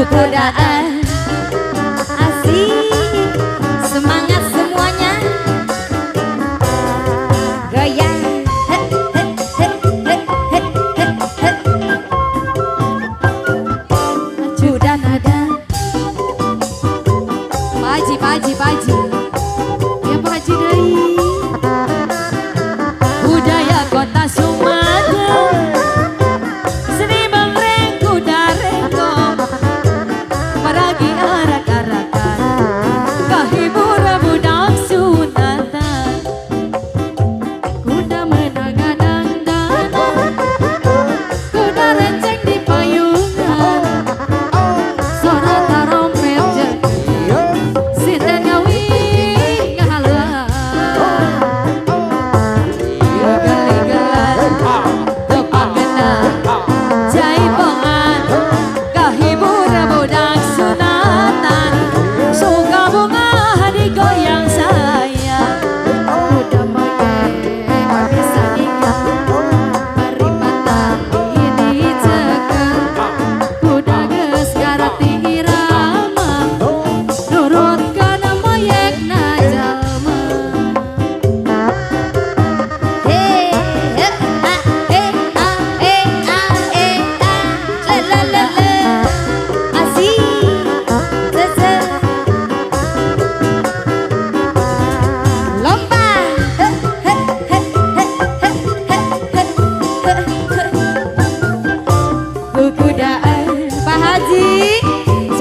Kudaan asik, semangat semuanya, gaya sudah ada Pak Haji ya Pak Haji dari budaya kota Sumatera.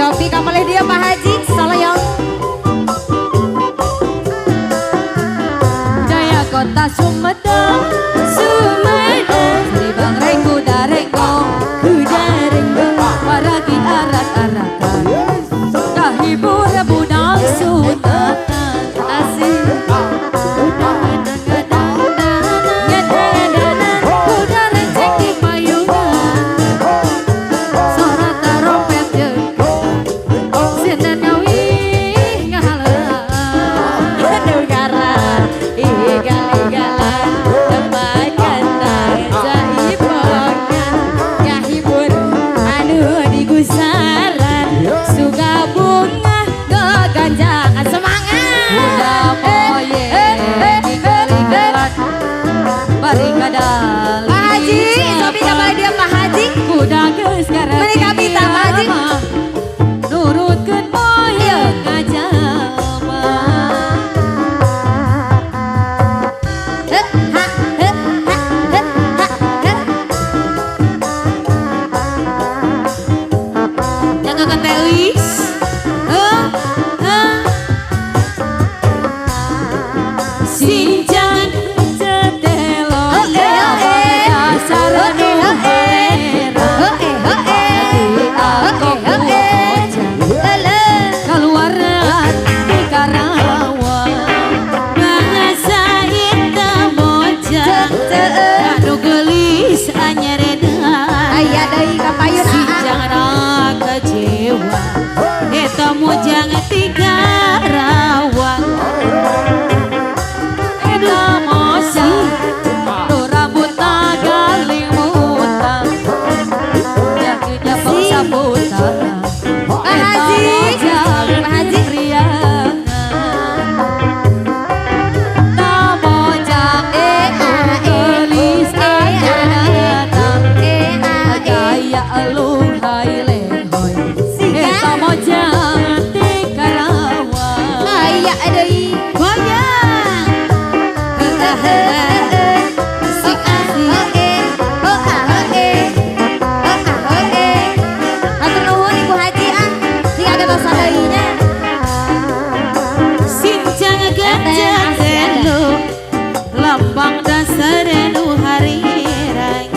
Copi kamalih dia Pak Haji Saloyong. kota Sumedang Seribang reng kuda renggong Waragi arak-arakan kahibur budang Sunda asih kuda renceng di payungan suara tarompet jeung sinanawi ngahalang negara igal-igalan tembakan jaipongan ngahibur anu di gusaran suga bunga geganjangan semangat kuda moye digaligalan bari kadali Pak Haji sobi kabari dia Pak Haji kuda geus gareuti Bari kapita, Pak Haji. nurutkeun moye kajalma Jangan ke Telis sinjang cetelo dasar keluar di Karawang bahasa hitam mojang anu gelis anyeredan aya deui ka payun si jangan kecewa eta mojang di Karawang eta mojang nu rambutna galing mutang jakinya bangsa putang Pak Haji Pak Haji riangan tamojang gelis anyeredan gaya elung hai lehoy eta mojang di Karawang aya deui goyang si Hatur nuhun Ibu Haji si ada bahasa deuynya sinjang gajah telu lambang dasar nu harirang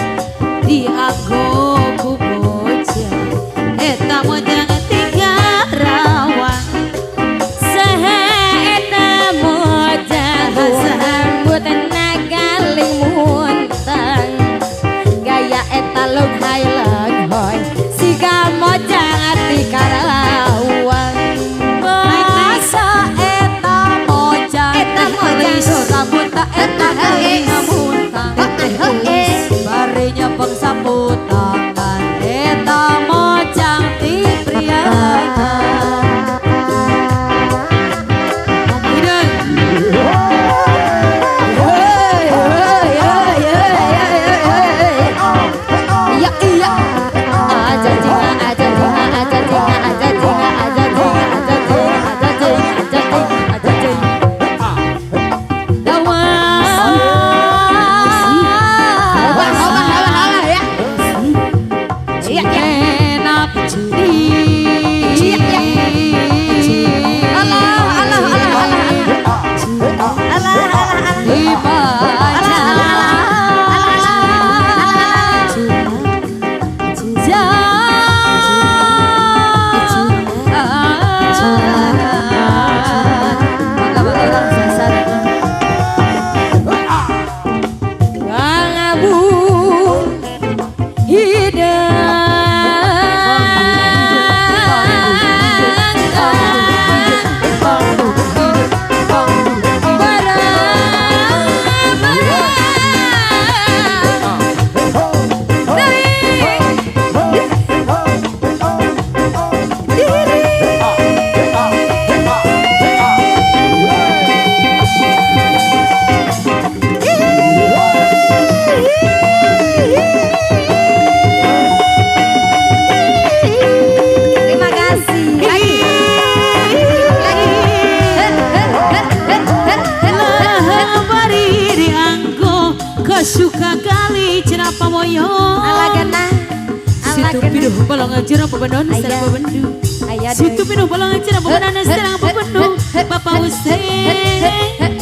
dianggo ku bocah eta mojang ti Karawang saha eta mojang sambut nagaling muntang gaya eta log hailang hoy siga mojang ati Karawang bahasa eta mojang Eta mojang. gelis rambutna eta gelis muntang barinya bangsa putangan eta mojang ti priangan Hideung iya iya aja jinga aja jinga aja jinga aja jinga aja jinga aja jinga aja jinga aja jinga aja jinga ya iya iya enak di Allah Allah Allah Allah Allah dibaca terima kasih lagi bari dianggo kesuka kali cenah pamoyo alagana situ pinuh balong ajarang pebenon sareng pebendu situ pinuh balong ajarang pebenon sareng pebendu Bapak Hussein